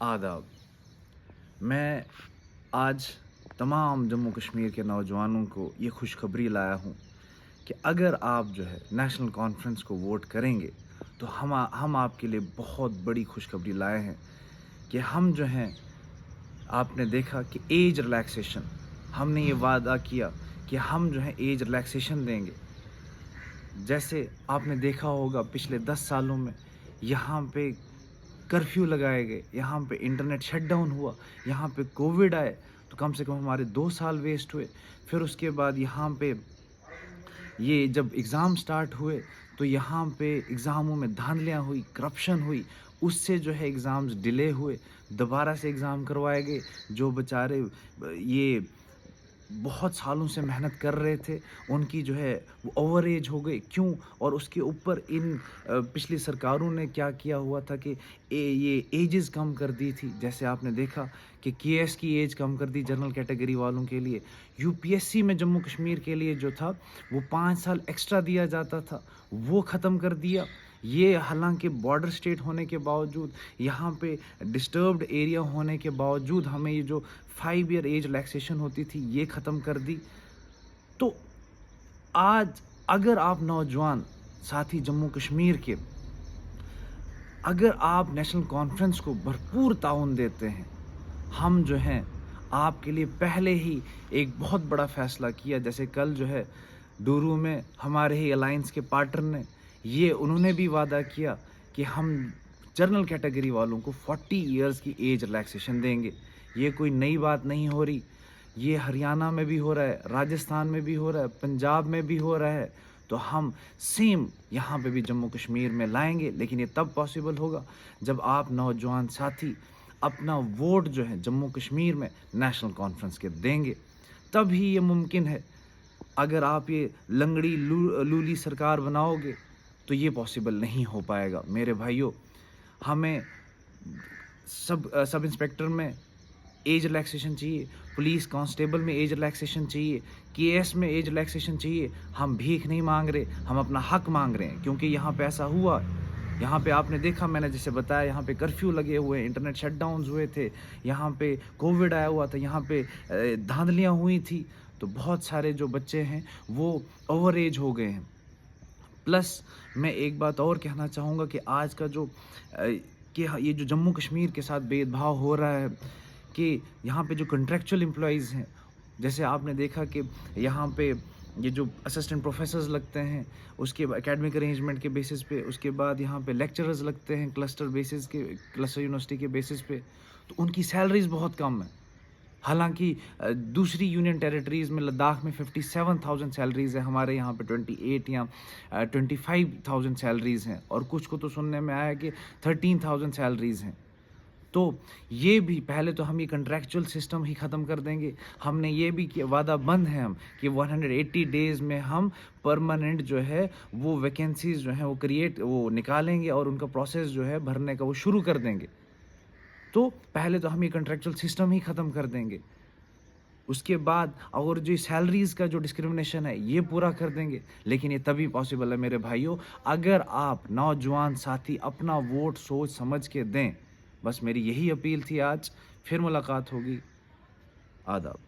आदाब। मैं आज तमाम जम्मू कश्मीर के नौजवानों को ये खुशखबरी लाया हूँ कि अगर आप जो है नेशनल कॉन्फ्रेंस को वोट करेंगे तो हम आपके लिए बहुत बड़ी खुशखबरी लाए हैं कि हम जो हैं, आपने देखा कि एज रिलैक्सेशन, हमने ये वादा किया कि हम जो है एज रिलैक्सेशन देंगे। जैसे आपने देखा होगा पिछले 10 सालों में यहाँ पे कर्फ्यू लगाए गए, यहाँ पे इंटरनेट शटडाउन हुआ, यहाँ पे कोविड आए तो कम से कम हमारे 2 साल वेस्ट हुए। फिर उसके बाद यहाँ पे ये जब एग्ज़ाम स्टार्ट हुए तो यहाँ पे एग्ज़ामों में धांधलियाँ हुई, करप्शन हुई, उससे जो है एग्ज़ाम्स डिले हुए, दोबारा से एग्ज़ाम करवाए गए। जो बेचारे ये बहुत सालों से मेहनत कर रहे थे, उनकी जो है वो ओवर एज हो गई। क्यों? और उसके ऊपर इन पिछली सरकारों ने क्या किया हुआ था कि ये एजेस कम कर दी थी। जैसे आपने देखा कि केएस की एज कम कर दी जनरल कैटेगरी वालों के लिए। यूपीएससी में जम्मू कश्मीर के लिए जो था वो 5 साल एक्स्ट्रा दिया जाता था, वो ख़त्म कर दिया। ये हालांकि बॉर्डर स्टेट होने के बावजूद, यहाँ पे डिस्टर्ब्ड एरिया होने के बावजूद हमें ये जो 5 ईयर एज रिलैक्सेशन होती थी ये ख़त्म कर दी। तो आज अगर आप नौजवान साथी जम्मू कश्मीर के, अगर आप नेशनल कॉन्फ्रेंस को भरपूर ताउन देते हैं, हम जो हैं आपके लिए पहले ही एक बहुत बड़ा फ़ैसला किया। जैसे कल जो है डूरू में हमारे ही अलायंस के पार्टनर ने उन्होंने भी वादा किया कि हम जनरल कैटेगरी वालों को 40 इयर्स की एज रिलैक्सेशन देंगे। ये कोई नई बात नहीं हो रही, ये हरियाणा में भी हो रहा है, राजस्थान में भी हो रहा है, पंजाब में भी हो रहा है। तो हम सेम यहाँ पे भी जम्मू कश्मीर में लाएंगे, लेकिन ये तब पॉसिबल होगा जब आप नौजवान साथी अपना वोट जो है जम्मू कश्मीर में नेशनल कॉन्फ्रेंस के देंगे, तब ही ये मुमकिन है। अगर आप ये लंगड़ी लूली सरकार बनाओगे तो ये पॉसिबल नहीं हो पाएगा। मेरे भाइयों, हमें सब इंस्पेक्टर में एज रिलैक्सेशन चाहिए, पुलिस कांस्टेबल में एज रिलैक्सेशन चाहिए, केएस में एज रिलैक्सेशन चाहिए। हम भीख नहीं मांग रहे, हम अपना हक मांग रहे हैं, क्योंकि यहाँ पे ऐसा हुआ। यहाँ पे आपने देखा, मैंने जैसे बताया, यहाँ पे कर्फ्यू लगे हुए, इंटरनेट शटडाउन्स हुए थे, यहाँ पे कोविड आया हुआ था, यहाँ पे धांधलियाँ हुई थी। तो बहुत सारे जो बच्चे हैं वो ओवर एज हो गए हैं। प्लस मैं एक बात और कहना चाहूँगा कि आज का जो कि ये जो जम्मू कश्मीर के साथ भेदभाव हो रहा है कि यहाँ पे जो कॉन्ट्रैक्चुअल एम्प्लॉइज़ हैं, जैसे आपने देखा कि यहाँ पे ये जो असिस्टेंट प्रोफेसर्स लगते हैं उसके एकेडमिक अरेंजमेंट के बेसिस पे, उसके बाद यहाँ पे लेक्चरर्स लगते हैं क्लस्टर यूनिवर्सिटी के बेसिस पे, तो उनकी सैलरीज बहुत कम है। हालांकि दूसरी यूनियन टेरिटरीज़ में लद्दाख में 57,000 सैलरीज़ है, हमारे यहाँ पे 28 या 25,000 सैलरीज़ हैं, और कुछ को तो सुनने में आया कि 13,000 सैलरीज़ हैं। तो ये भी पहले तो हम ये कॉन्ट्रैक्चुअल सिस्टम ही ख़त्म कर देंगे। हमने ये भी किया, वादा बंद है हम कि 180 डेज़ में हम परमानेंट जो है वो वैकेंसीज़ जो हैं वो निकालेंगे और उनका प्रोसेस जो है भरने का वो शुरू कर देंगे। तो पहले तो हम ये कॉन्ट्रैक्चुअल सिस्टम ही ख़त्म कर देंगे, उसके बाद और जो सैलरीज़ का जो डिस्क्रिमिनेशन है ये पूरा कर देंगे। लेकिन ये तभी पॉसिबल है मेरे भाइयों, अगर आप नौजवान साथी अपना वोट सोच समझ के दें। बस मेरी यही अपील थी आज। फिर मुलाकात होगी। आदाब।